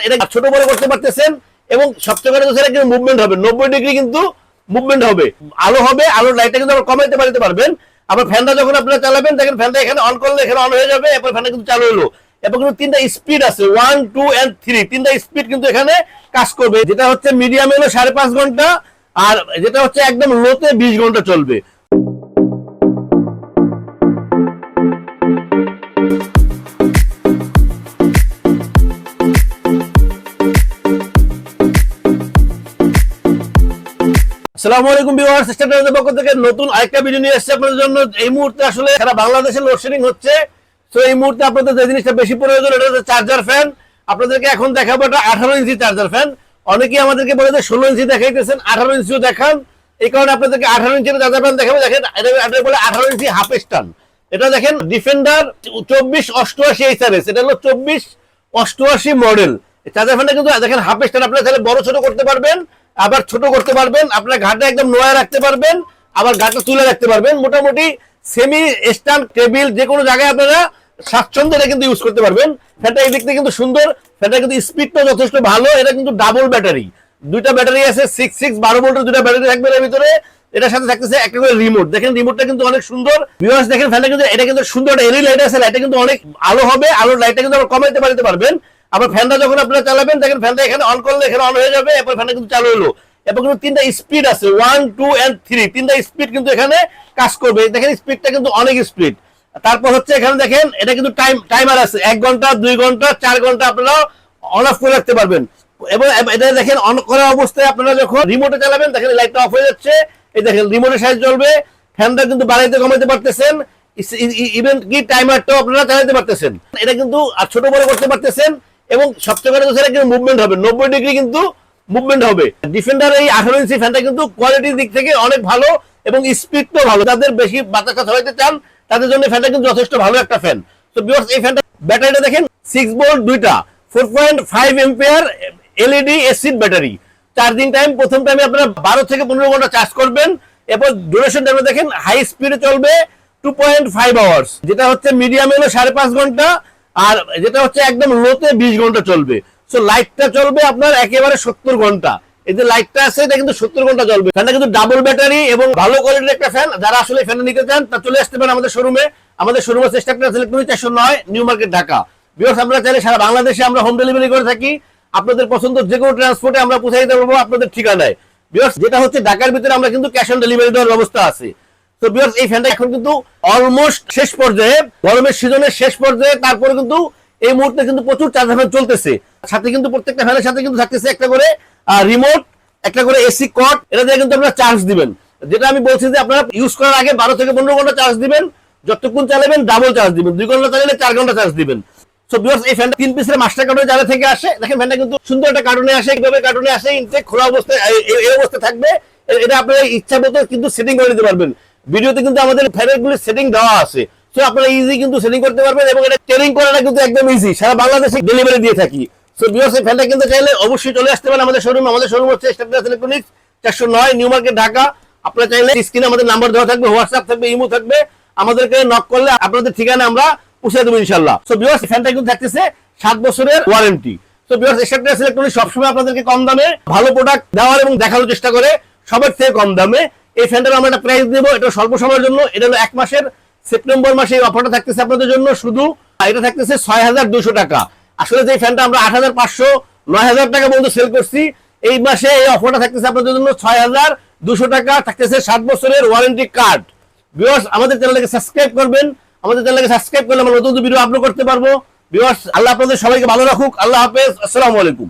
এটা ছোট বড় করতে পারতেছেন এবং সবচেয়ে বড় কথা এটা মুভমেন্ট হবে 90 ডিগ্রি কিন্তু মুভমেন্ট হবে, আলো হবে, আলোর লাইটটা কিন্তু আবার কমাইতে পারতে পারবেন। আবার ফ্যানটা যখন আপনারা চালাবেন দেখেন ফ্যানটা এখানে অন করলে এখানে অন হয়ে যাবে, এরপর ফ্যানটা কিন্তু চালু হলো। এবং কিন্তু তিনটা স্পিড আছে 1, 2 and 3, তিনটা স্পিড কিন্তু এখানে কাজ করবে। যেটা হচ্ছে মিডিয়ামে হলো 5.5 ঘন্টা, আর যেটা হচ্ছে একদম লোতে 20 ঘন্টা চলবে। আসসালামু আলাইকুম ভিউয়ার্স, স্টারটার পক্ষ থেকে নতুন আরেকটা ভিডিও নিয়ে এসেছি আপনাদের জন্য। এই মুহূর্তে আসলে সারা বাংলাদেশে লোডশেডিং হচ্ছে, তো এই মুহূর্তে আপনাদের যে জিনিসটা বেশি প্রয়োজন এটা হচ্ছে চার্জার ফ্যান। আপনাদেরকে এখন দেখাবো এটা 18 ইঞ্চি চার্জার ফ্যান। অনেকেই আমাদেরকে বলে যে 16 ইঞ্চি দেখাইতেছেন, 18 ইঞ্চিও দেখান। এই কারণে আপনাদেরকে 18 ইঞ্চির চার্জার ফ্যান দেখাবো। দেখেন এটা বলে 18 ইঞ্চি হাফ স্টান। এটা দেখেন ডিফেন্ডার 2488 HRS, এটা হলো 2488 মডেল। চার্জার ফ্যানটা কিন্তু দেখেন হাফ স্টান। আপনারা তাহলে বড় ছোট করতে পারবেন, আবার ছোট করতে পারবেন, আপনার ঘাটটা একদম নোয়া রাখতে পারবেন, আবার ঘাটটা তুলে রাখতে পারবেন। মোটামুটি সেমি স্ট্যান্ড টেবিল যে কোনো জায়গায় আপনারা স্বাচ্ছন্দ্যে এটা কিন্তু ইউজ করতে পারবেন। ফ্যানটা এই দিক থেকে কিন্তু সুন্দর, ফ্যানটা কিন্তু স্পিডটা যথেষ্ট ভালো। এটা কিন্তু ডাবল ব্যাটারি, দুইটা ব্যাটারি আছে, 12 ভোল্টের দুইটা ব্যাটারি থাকবে এর ভিতরে। এটার সাথে থাকতেছে একটা করে রিমোট। দেখেন রিমোটটা কিন্তু অনেক সুন্দর। ভিউয়ার্স দেখেন ফ্যানটা কিন্তু এটা কিন্তু সুন্দর একটা এলইডি লাইট আছে, লাইটটা কিন্তু অনেক আলো হবে, আলোর লাইটটা কিন্তু আবার কমাইতে পারবেন। আবার ফ্যানটা যখন আপনারা চালাবেন দেখেন ফ্যানটা এখানে অন করলে এখানে অন হয়ে যাবে, এরপর ফ্যানটা কিন্তু চালু হলো। এবং কিন্তু তিনটা স্পিড আছে 1, 2 and 3, তিনটা স্পিড কিন্তু এখানে কাজ করবে। দেখেন স্পিডটা কিন্তু অনেক স্পিড। তারপর হচ্ছে এখানে দেখেন এটা কিন্তু টাইমার আছে, 1 ঘন্টা 2 ঘন্টা 4 ঘন্টা আপনারা অন অফ করে রাখতে পারবেন। এবং এটা দেখেন অন করা অবস্থায় আপনারা যখন রিমোটে চালাবেন দেখেন লাইটটা অফ হয়ে যাচ্ছে। এই দেখেন রিমোটের সাহায্যে চলবে, ফ্যানটা কিন্তু বাড়াইতে কমাইতে পারতেছেন, ইভেন কি টাইমারটাও আপনারা চালাতে পারতেছেন। এটা কিন্তু আর ছোট বড় করতে পারতেছেন এবং সবচেয়ে বড় কথা এটা মুভমেন্ট হবে 90 ডিগ্রি কিন্তু মুভমেন্ট হবে। ডিফেন্ডার এই 18 ইঞ্চি ফ্যানটা কিন্তু কোয়ালিটির দিক থেকে অনেক ভালো এবং স্পিডটাও ভালো। যাদের বেশি বাতাস ছড়াইতে চান তাদের জন্য ফ্যানটা কিন্তু যথেষ্ট ভালো একটা ফ্যান। তো ভিউয়ার্স এই ফ্যানটা ব্যাটারিটা দেখেন 6 ভোল্ট দুইটা 4.5 ampere LED acid battery. Charging time প্রথম টাইমে আপনারা 12 থেকে 15 ঘন্টা চার্জ করবেন। এরপর ডিউরেশন টাইমে দেখেন হাই স্পিডে চলবে 2.5 আওয়ার্স, যেটা হচ্ছে মিডিয়ামে হলো 5.5 ঘন্টা, আর যেটা হচ্ছে একদম লোতে 20 ঘন্টা চলবে। সো লাইটটা চলবে আপনার একেবারে 70 ঘন্টা। এই যে লাইটটা আছে এটা কিন্তু 70 ঘন্টা চলবে। ফ্যানটা কিন্তু ডাবল ব্যাটারি এবং ভালো কোয়ালিটির একটা ফ্যান। যারা আসলে ফ্যান নিতে চান তা চলে আসতে পারেন আমাদের শোরুমে। আমাদের শোরুম আছে starter electronic 409 new market Dhaka. Viewers আমরা চাইলে সারা বাংলাদেশে আমরা হোম ডেলিভারি করে থাকি। আপনাদের পছন্দ যে কোনো ট্রান্সপোর্টে আমরা পৌঁছে দিতে পারবো আপনাদের ঠিকানায়। ভিউয়ার্স যেটা হচ্ছে ঢাকার ভিতরে আমরা কিন্তু ক্যাশ অন ডেলিভারি দেওয়ার ব্যবস্থা আছে। তো ভিউয়ার্স এই ফ্যানটা এখন কিন্তু অলমোস্ট শেষ পর্যায়ে, গরমের সিজনের শেষ পর্যায়ে। তারপরে কিন্তু এই মুহূর্তে কিন্তু প্রচুর চার্জার ফ্যান চলতেছে। সাথে কিন্তু প্রত্যেকটা ফ্যানের সাথে কিন্তু থাকতেছে একটা করে রিমোট, একটা করে এসি কট। এটা দিয়ে কিন্তু আপনারা চার্জ দিবেন। যেটা আমি বলছি যে আপনারা ইউজ করার আগে 12 থেকে 15 ঘন্টা চার্জ দিবেন, যতক্ষণ চালাবেন ডাবল চার্জ দিবেন, 2 ঘন্টা চালালে 4 ঘন্টা চার্জ দিবেন। সো ভিউয়ার্স এই ফ্যানটা 3 পিসের মাস্টার কার্টুনে যারা থেকে আসে, দেখেন ফ্যানটা কিন্তু সুন্দর একটা কার্টুনে আসে, এইভাবে কার্টুনে আসে, ইনটেক খোলা অবস্থায় এই অবস্থায় থাকবে। এটা আপনারা ইচ্ছা মতো কিন্তু সেটিং করে দিতে পারবেন। ভিডিওতে কিন্তু আমাদের ফ্যানের গুলো সেটিং দেওয়া আছে, সো আপনারা ইজি কিন্তু সেটিং করতে পারবেন এবং এটা টেরিং করাটা কিন্তু একদম ইজি। সারা বাংলাদেশে ডেলিভারি দিয়ে থাকি। সো ভিউয়ার্স এই ফ্যানটা কিনতে চাইলে অবশ্যই চলে আসতে পারেন আমাদের শোরুমে। আমাদের শোরুম হচ্ছে স্টারটার ইলেকট্রনিক্স 409 নিউ মার্কেট ঢাকা। আপনারা চাইলে স্ক্রিনে আমাদের নাম্বার দেওয়া থাকবে, হোয়াটসঅ্যাপ থাকবে, ইমো থাকবে। আমাদেরকে নক করলে আপনাদের ঠিকানা আমরা পৌঁছে দেবো ইনশাআল্লাহ। সো ভিউয়ার্স ফ্যানটা কিন্তু থাকতেছে 7 বছরের ওয়ারেন্টি। সো ভিউয়ার্স স্টারটার ইলেকট্রনিক্স সবসময় আপনাদেরকে কম দামে ভালো প্রোডাক্ট দেওয়ার এবং দেখানোর চেষ্টা করে, সবার থেকে কম দামে। এই ফ্যানটার আমরা একটা প্রাইস দেবো, এটা স্বল্প সময়ের জন্য। এটা হলো 1 মাসের, সেপ্টেম্বর মাসে এই অফারটা থাকতেছে আপনাদের জন্য। শুধু এটা থাকতেছে 6200 টাকা। আসলে যে ফ্যানটা আমরা 8500 9000 টাকা পর্যন্ত সেল করছি, এই মাসে এই অফারটা থাকতেছে আপনাদের জন্য 6200 টাকা। থাকতেছে 7 বছরের ওয়ারেন্টি কার্ড। ভিউয়ার্স আমাদের চ্যানেলটাকে সাবস্ক্রাইব করবেন। আমাদের চ্যানেলটাকে সাবস্ক্রাইব করলে আমরা নতুন ভিডিও আপলোড করতে পারবো। ভিউয়ার্স আল্লাহ আপনাদের সবাইকে ভালো রাখুক। আল্লাহ হাফেজ, আসসালামু আলাইকুম।